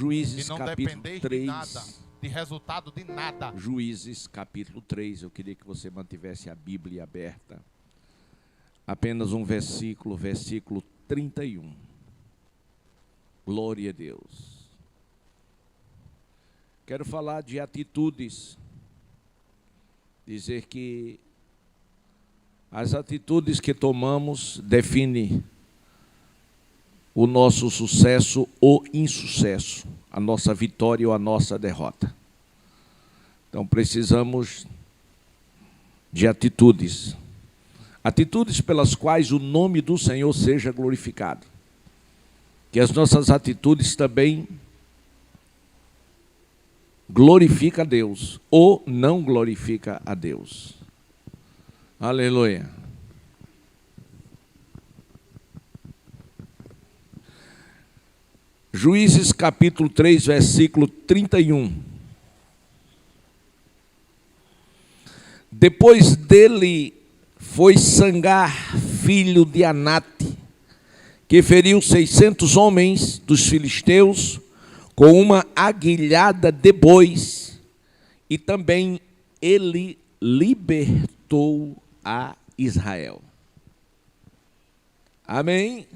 Juízes e não capítulo dependeis 3. de nada, de resultado de nada. Juízes capítulo 3. Eu queria que você mantivesse a Bíblia aberta. Apenas um versículo, versículo 31. Glória a Deus. Quero falar de atitudes. Dizer que as atitudes que tomamos definem o nosso sucesso ou insucesso, a nossa vitória ou a nossa derrota. Então precisamos de atitudes. Atitudes pelas quais o nome do Senhor seja glorificado. Que as nossas atitudes também glorificam a Deus ou não glorificam a Deus. Aleluia. Juízes capítulo 3, versículo 31. Depois dele foi Sangar, filho de Anate, que feriu 600 homens dos filisteus com uma aguilhada de bois, e também ele libertou a Israel. Amém?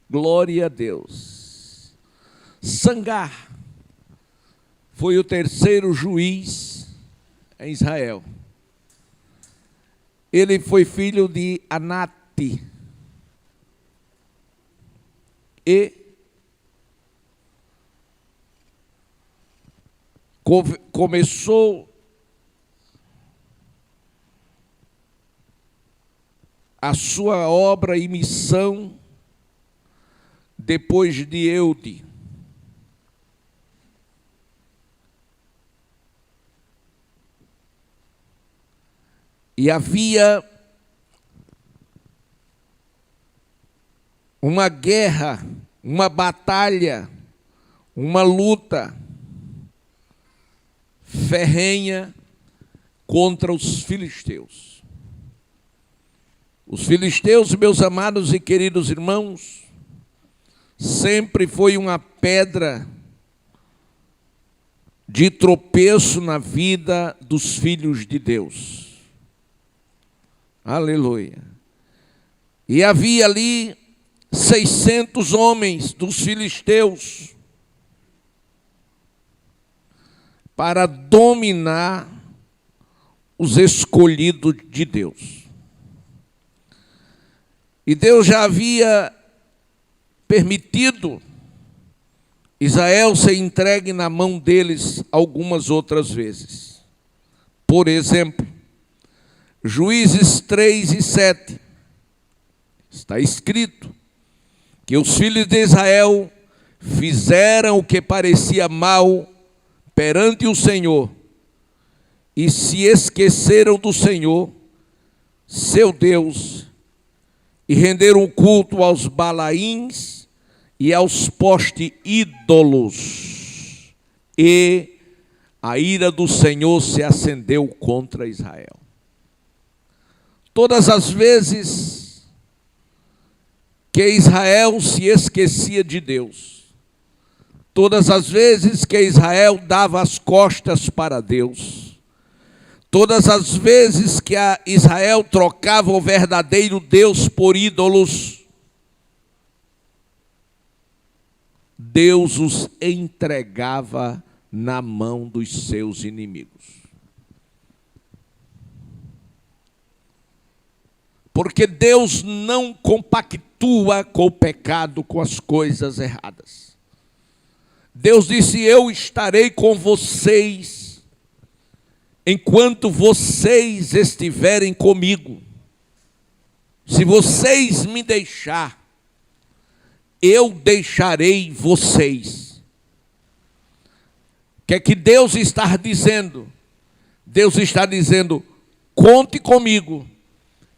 Glória a Deus. Sangar foi o terceiro juiz em Israel. Ele foi filho de Anate e começou a sua obra e missão depois de Eude. E havia uma guerra, uma batalha, uma luta ferrenha contra os filisteus. Os filisteus, meus amados e queridos irmãos, sempre foi uma pedra de tropeço na vida dos filhos de Deus. Aleluia. E havia ali 600 homens dos filisteus para dominar os escolhidos de Deus. E Deus já havia permitido Israel ser entregue na mão deles algumas outras vezes. Por exemplo, Juízes 3 e 7, está escrito que os filhos de Israel fizeram o que parecia mal perante o Senhor e se esqueceram do Senhor, seu Deus, e renderam culto aos Balaíns e aos postes ídolos, e a ira do Senhor se acendeu contra Israel. Todas as vezes que Israel se esquecia de Deus, todas as vezes que Israel dava as costas para Deus, todas as vezes que Israel trocava o verdadeiro Deus por ídolos, Deus os entregava na mão dos seus inimigos. Porque Deus não compactua com o pecado, com as coisas erradas. Deus disse: eu estarei com vocês enquanto vocês estiverem comigo. Se vocês me deixar, eu deixarei vocês. O que é que Deus está dizendo? Deus está dizendo: conte comigo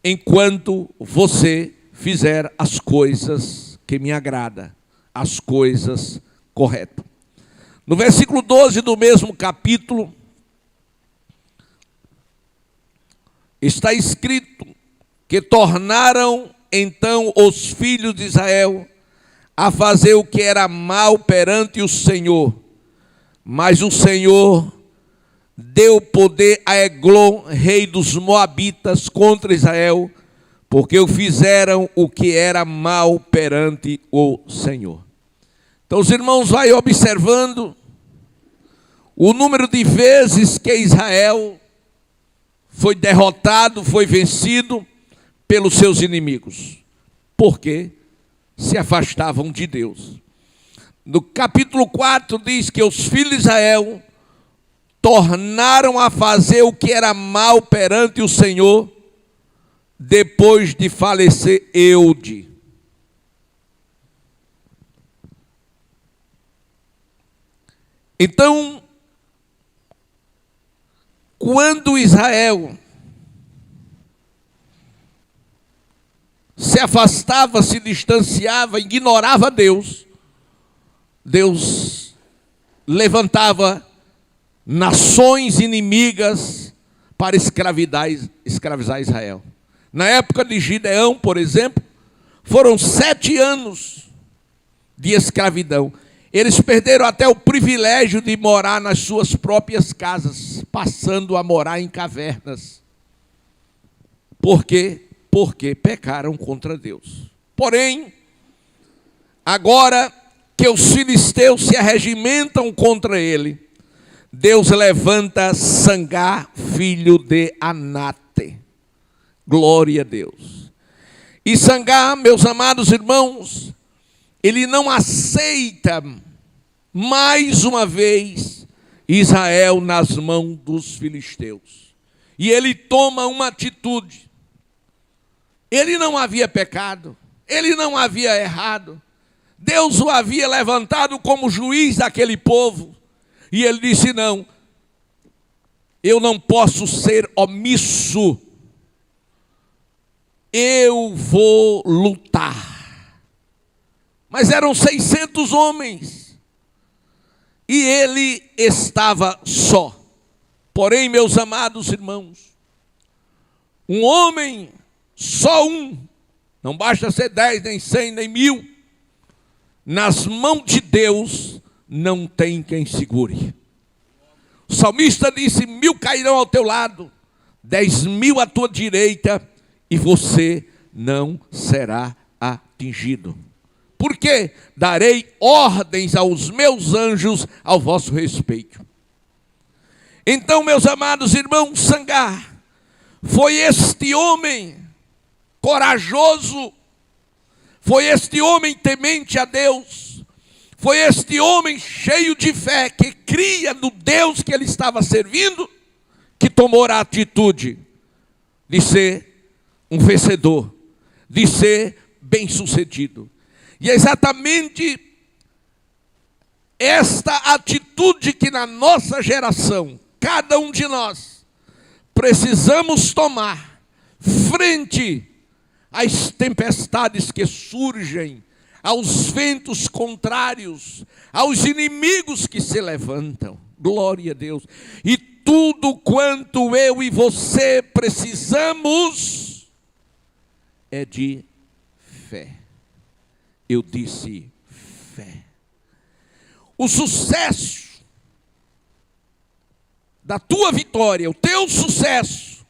enquanto você fizer as coisas que me agrada, as coisas corretas. No versículo 12 do mesmo capítulo, está escrito que tornaram então os filhos de Israel a fazer o que era mal perante o Senhor. Mas o Senhor deu poder a Eglon, rei dos Moabitas, contra Israel, porque o fizeram o que era mal perante o Senhor. Então os irmãos vai observando o número de vezes que Israel foi derrotado, foi vencido pelos seus inimigos. Porque se afastavam de Deus. No capítulo 4 diz que os filhos de Israel tornaram a fazer o que era mal perante o Senhor, depois de falecer Eude. Então, quando Israel se afastava, se distanciava, ignorava Deus, Deus levantava nações inimigas para escravizar Israel. Na época de Gideão, por exemplo, foram 7 anos de escravidão. Eles perderam até o privilégio de morar nas suas próprias casas, passando a morar em cavernas. Por quê? Porque pecaram contra Deus. Porém, agora que os filisteus se arregimentam contra ele, Deus levanta Sangar, filho de Anate. Glória a Deus. E Sangar, meus amados irmãos, ele não aceita mais uma vez Israel nas mãos dos filisteus. E ele toma uma atitude. Ele não havia pecado, ele não havia errado. Deus o havia levantado como juiz daquele povo. E ele disse: não, eu não posso ser omisso. Eu vou lutar. Mas eram 600 homens. E ele estava só. Porém, meus amados irmãos, um homem, só um, não basta ser 10, nem 100, nem 1000, nas mãos de Deus não tem quem segure. O salmista disse: 1000 cairão ao teu lado, 10.000 à tua direita, e você não será atingido. Porque darei ordens aos meus anjos ao vosso respeito. Então, meus amados irmãos, Sangar foi este homem corajoso, foi este homem temente a Deus, foi este homem cheio de fé, que cria no Deus que ele estava servindo, que tomou a atitude de ser um vencedor, de ser bem-sucedido. E é exatamente esta atitude que na nossa geração, cada um de nós, precisamos tomar frente às tempestades que surgem, aos ventos contrários, aos inimigos que se levantam. Glória a Deus. E tudo quanto eu e você precisamos é de fé. Eu disse fé. O sucesso da tua vitória, o teu sucesso,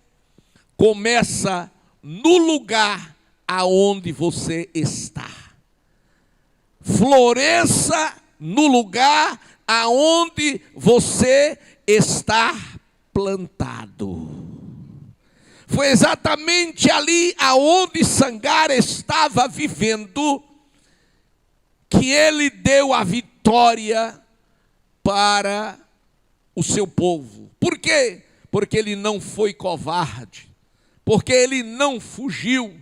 começa no lugar aonde você está. Floresça no lugar aonde você está plantado. Foi exatamente ali aonde Sangar estava vivendo que ele deu a vitória para o seu povo. Por quê? Porque ele não foi covarde, porque ele não fugiu,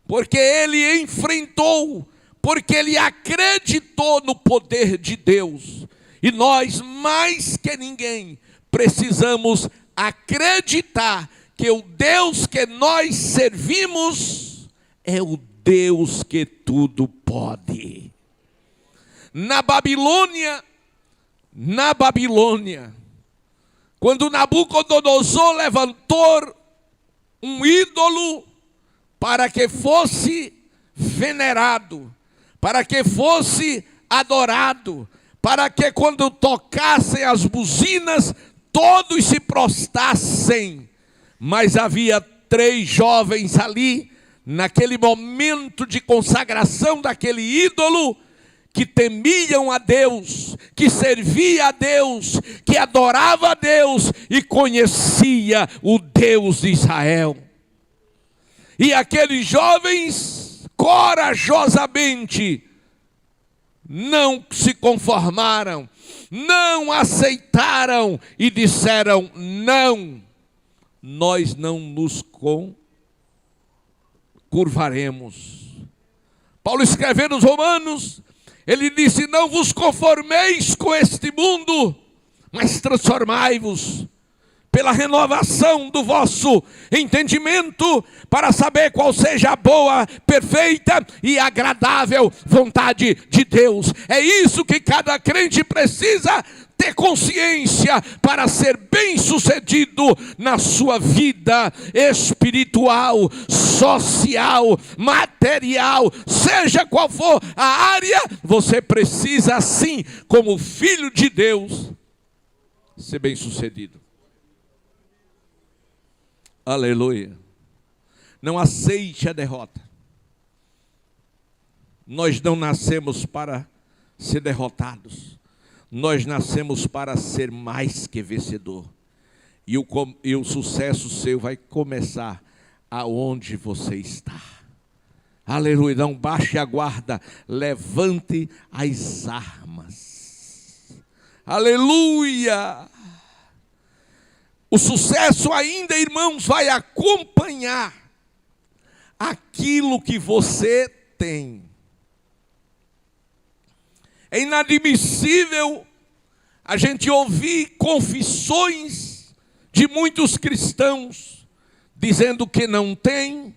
porque ele enfrentou, porque ele acreditou no poder de Deus. E nós, mais que ninguém, precisamos acreditar que o Deus que nós servimos é o Deus que tudo pode. Na Babilônia, quando Nabucodonosor levantou um ídolo para que fosse venerado, para que fosse adorado, para que quando tocassem as buzinas, todos se prostrassem. Mas havia 3 jovens ali, naquele momento de consagração daquele ídolo, que temiam a Deus, que servia a Deus, que adorava a Deus e conhecia o Deus de Israel. E aqueles jovens, corajosamente, não se conformaram, não aceitaram e disseram: não, nós não nos curvaremos. Paulo escrevendo aos Romanos, ele disse: não vos conformeis com este mundo, mas transformai-vos pela renovação do vosso entendimento, para saber qual seja a boa, perfeita e agradável vontade de Deus. É isso que cada crente precisa ter consciência para ser bem-sucedido na sua vida espiritual, social, material, seja qual for a área. Você precisa, assim como filho de Deus, ser bem-sucedido. Aleluia. Não aceite a derrota. Nós não nascemos para ser derrotados. Nós nascemos para ser mais que vencedor. E o sucesso seu vai começar aonde você está. Aleluia. Não baixe a guarda, levante as armas. Aleluia. O sucesso ainda, irmãos, vai acompanhar aquilo que você tem. É inadmissível a gente ouvir confissões de muitos cristãos dizendo que não tem,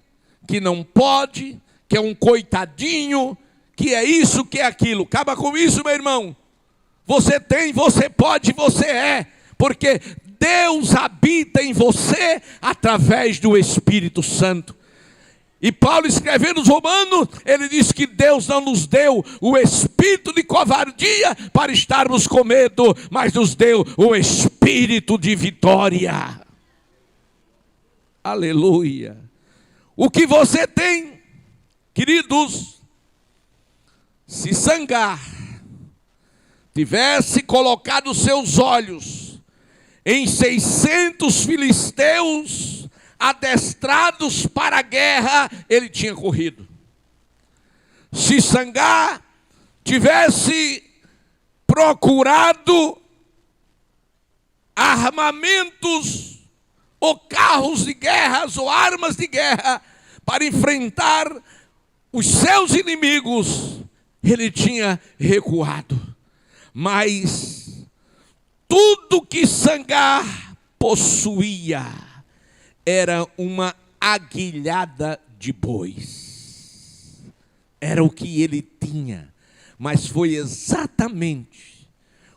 que não pode, que é um coitadinho, que é isso, que é aquilo. Acaba com isso, meu irmão. Você tem, você pode, você é, porque Deus habita em você através do Espírito Santo. E Paulo, escrevendo aos Romanos, ele diz que Deus não nos deu o espírito de covardia para estarmos com medo, mas nos deu o espírito de vitória. Aleluia. O que você tem, queridos, se Sangar tivesse colocado seus olhos em 600 filisteus adestrados para a guerra, ele tinha corrido. Se Sangar tivesse procurado armamentos, ou carros de guerra, ou armas de guerra, para enfrentar os seus inimigos, ele tinha recuado. Mas tudo que Sangar possuía era uma aguilhada de bois. Era o que ele tinha. Mas foi exatamente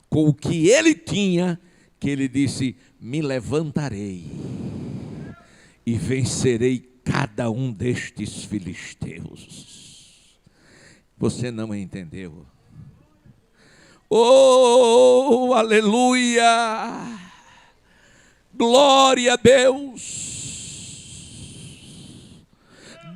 com o que ele tinha que ele disse: me levantarei e vencerei cada um destes filisteus. Você não entendeu? Oh, aleluia! Glória a Deus!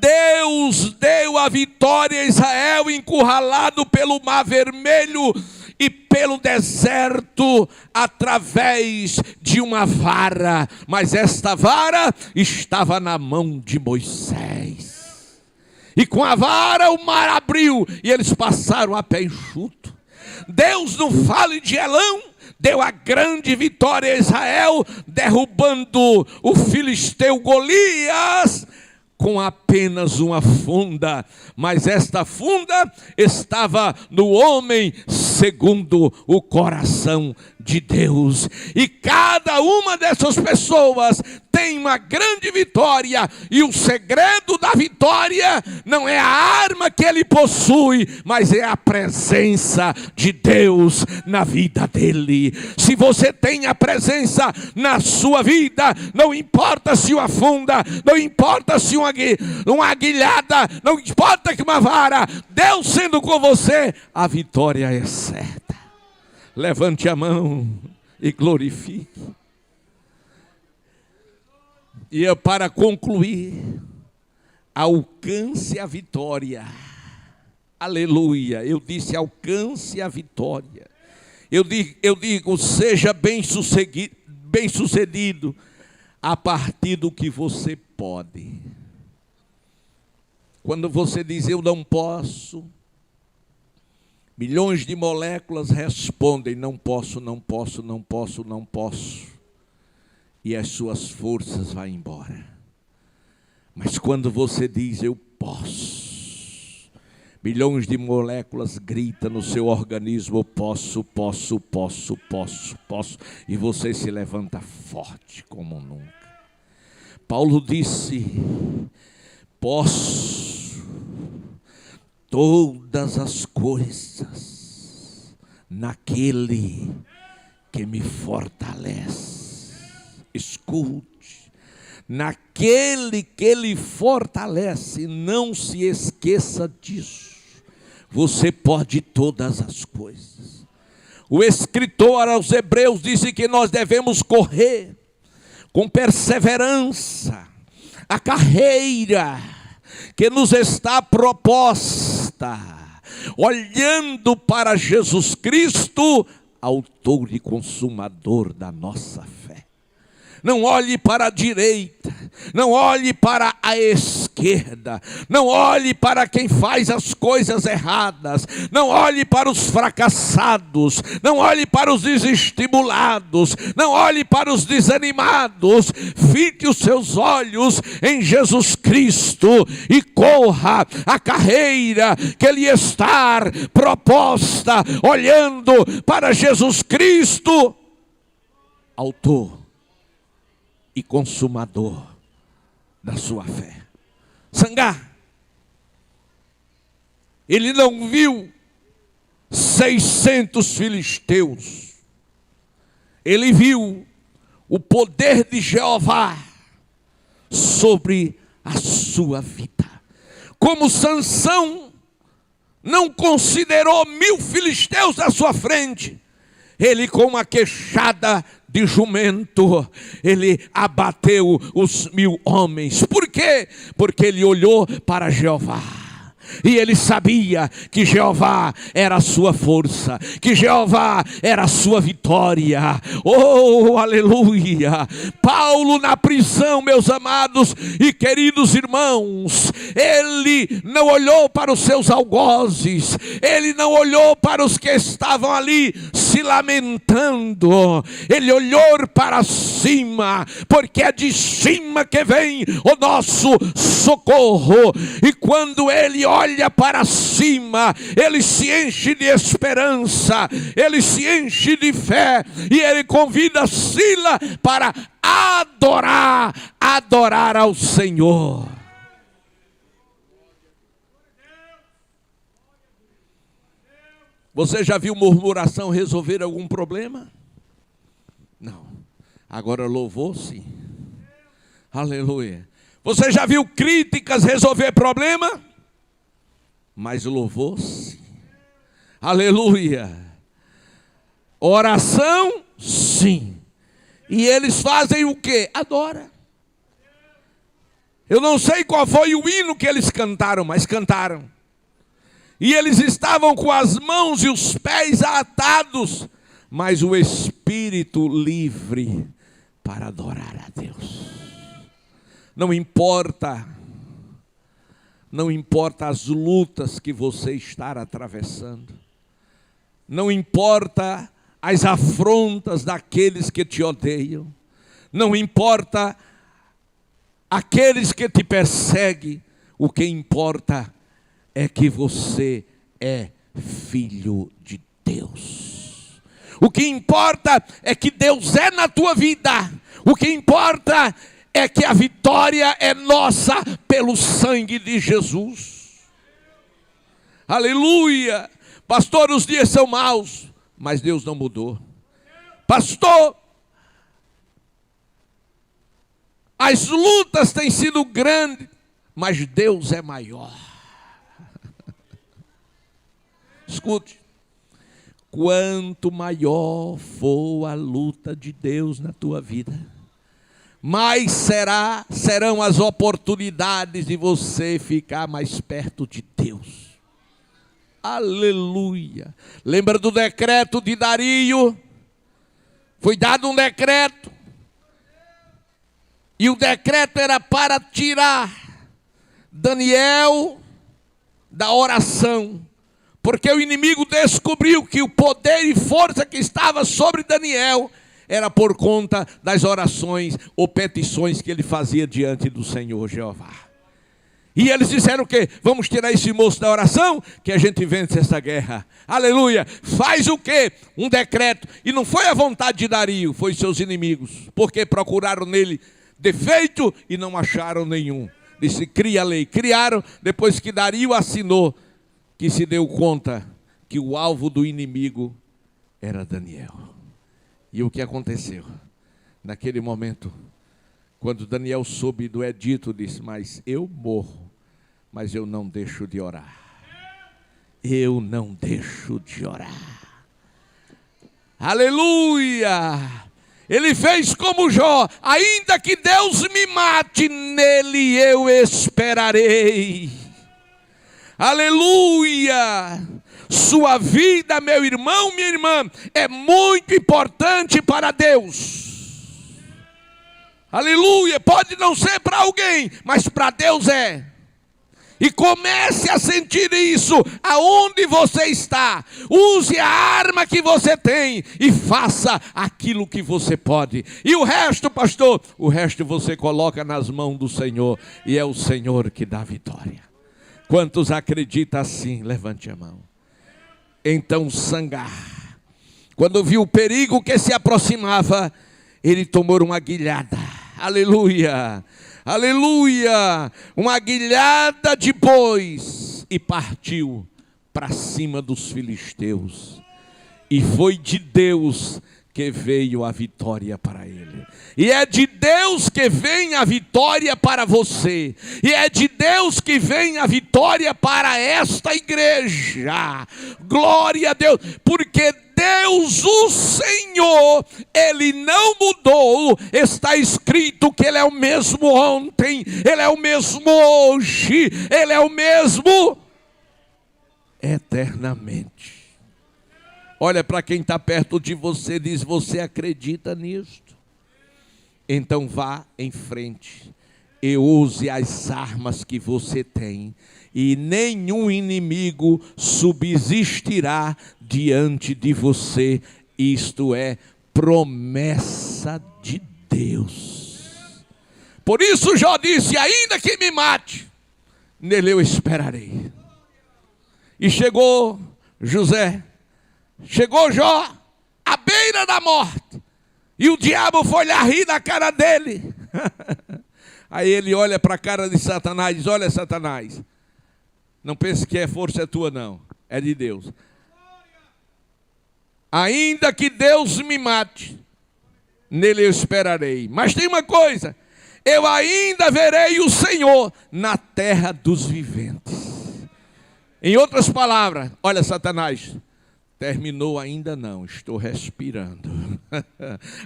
Deus deu a vitória a Israel, encurralado pelo Mar Vermelho e pelo deserto, através de uma vara. Mas esta vara estava na mão de Moisés. E com a vara o mar abriu e eles passaram a pé enxuto. Deus, no Vale de Elão, deu a grande vitória a Israel, derrubando o filisteu Golias com apenas uma funda. Mas esta funda estava no homem segundo o coração de Deus. E cada uma dessas pessoas tem uma grande vitória. E o segredo da vitória não é a arma que ele possui, mas é a presença de Deus na vida dele. Se você tem a presença na sua vida, não importa se uma funda, não importa se uma aguilhada, não importa que uma vara, Deus sendo com você, a vitória é certa. Levante a mão e glorifique. E para concluir, alcance a vitória. Aleluia. Eu disse alcance a vitória. Eu digo seja bem sucedido a partir do que você pode. Quando você diz eu não posso, milhões de moléculas respondem não posso, não posso, não posso, não posso. E as suas forças vão embora. Mas quando você diz eu posso, milhões de moléculas gritam no seu organismo posso, posso, posso, posso, posso. E você se levanta forte como nunca. Paulo disse, posso todas as coisas naquele que me fortalece. Escute, naquele que lhe fortalece, não se esqueça disso. Você pode todas as coisas. O escritor aos Hebreus disse que nós devemos correr com perseverança a carreira que nos está proposta, olhando para Jesus Cristo, autor e consumador da nossa fé. Não olhe para a direita, não olhe para a esquerda, não olhe para quem faz as coisas erradas, não olhe para os fracassados, não olhe para os desestimulados, não olhe para os desanimados. Fite os seus olhos em Jesus Cristo e corra a carreira que lhe está proposta, olhando para Jesus Cristo, autor e consumador da sua fé. Sangar, ele não viu 600 filisteus, ele viu o poder de Jeová sobre a sua vida. Como Sansão não considerou 1000 filisteus à sua frente, ele com uma queixada de jumento, ele abateu os 1000 homens. Por quê? Porque ele olhou para Jeová. E ele sabia que Jeová era a sua força, que Jeová era a sua vitória. Oh, aleluia! Paulo na prisão, meus amados e queridos irmãos, ele não olhou para os seus algozes, ele não olhou para os que estavam ali se lamentando, ele olhou para cima, porque é de cima que vem o nosso socorro. E quando ele olha para cima, ele se enche de esperança, ele se enche de fé, e ele convida Sila para adorar ao Senhor. Você já viu murmuração resolver algum problema? Não. Agora louvor, sim. Aleluia. Você já viu críticas resolver problema? Mas louvor, sim. Aleluia. Oração, sim. E eles fazem o quê? Adora. Eu não sei qual foi o hino que eles cantaram, mas cantaram. E eles estavam com as mãos e os pés atados, mas o espírito livre para adorar a Deus. Não importa as lutas que você está atravessando. Não importa as afrontas daqueles que te odeiam. Não importa aqueles que te perseguem. O que importa é que você é filho de Deus. O que importa é que Deus é na tua vida. O que importa é que a vitória é nossa pelo sangue de Jesus. Aleluia. Pastor, os dias são maus, mas Deus não mudou. Pastor, as lutas têm sido grandes, mas Deus é maior. Escute, quanto maior for a luta de Deus na tua vida, mais serão as oportunidades de você ficar mais perto de Deus. Aleluia. Lembra do decreto de Dario? Foi dado um decreto, e o decreto era para tirar Daniel da oração, porque o inimigo descobriu que o poder e força que estava sobre Daniel era por conta das orações ou petições que ele fazia diante do Senhor Jeová. E eles disseram que vamos tirar esse moço da oração, que a gente vence essa guerra. Aleluia. Faz o quê? Um decreto. E não foi a vontade de Dario, foi seus inimigos, porque procuraram nele defeito e não acharam nenhum. Disse, cria a lei. Criaram, depois que Dario assinou, que se deu conta que o alvo do inimigo era Daniel. E o que aconteceu? Naquele momento, quando Daniel soube do edito, disse, mas eu morro, mas eu não deixo de orar. Eu não deixo de orar. Aleluia! Ele fez como Jó, ainda que Deus me mate, nele eu esperarei. Aleluia! Sua vida, meu irmão, minha irmã, é muito importante para Deus. Aleluia! Pode não ser para alguém, mas para Deus é. E comece a sentir isso aonde você está. Use a arma que você tem e faça aquilo que você pode. E o resto, pastor, o resto você coloca nas mãos do Senhor. E é o Senhor que dá vitória. Quantos acreditam assim? Levante a mão. Então Sangar, quando viu o perigo que se aproximava, ele tomou uma guilhada. Aleluia! Aleluia! Uma guilhada de bois e partiu para cima dos filisteus. E foi de Deus que veio a vitória para ele. E é de Deus que vem a vitória para você. E é de Deus que vem a vitória para esta igreja. Glória a Deus, porque Deus, o Senhor, Ele não mudou. Está escrito que Ele é o mesmo ontem, Ele é o mesmo hoje, Ele é o mesmo eternamente. Olha para quem está perto de você, diz, você acredita nisto? Então vá em frente e use as armas que você tem, e nenhum inimigo subsistirá diante de você. Isto é promessa de Deus. Por isso Jó disse, ainda que me mate, nele eu esperarei. E chegou Jó à beira da morte, e o diabo foi lá rir na cara dele. Aí ele olha para a cara de Satanás e diz, olha Satanás, não pense que é força tua não, é de Deus. Ainda que Deus me mate, nele eu esperarei. Mas tem uma coisa, eu ainda verei o Senhor na terra dos viventes. Em outras palavras, olha Satanás, terminou ainda não, estou respirando.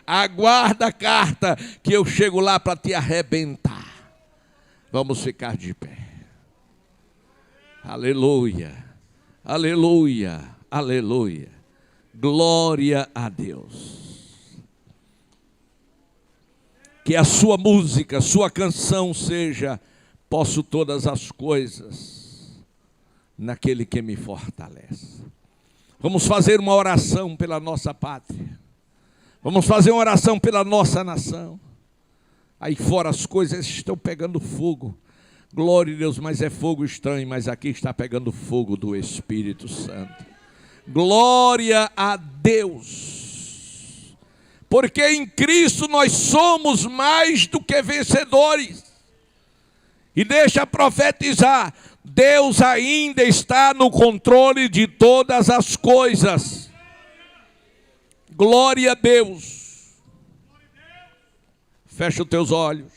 Aguarda a carta que eu chego lá para te arrebentar. Vamos ficar de pé. Aleluia, aleluia, aleluia. Glória a Deus. Que a sua música, sua canção seja, posso todas as coisas naquele que me fortalece. Vamos fazer uma oração pela nossa pátria. Vamos fazer uma oração pela nossa nação. Aí fora as coisas estão pegando fogo. Glória a Deus, mas é fogo estranho, mas aqui está pegando fogo do Espírito Santo. Glória a Deus. porque em Cristo nós somos mais do que vencedores. E deixa profetizar, Deus ainda está no controle de todas as coisas. Glória a Deus. Fecha os teus olhos.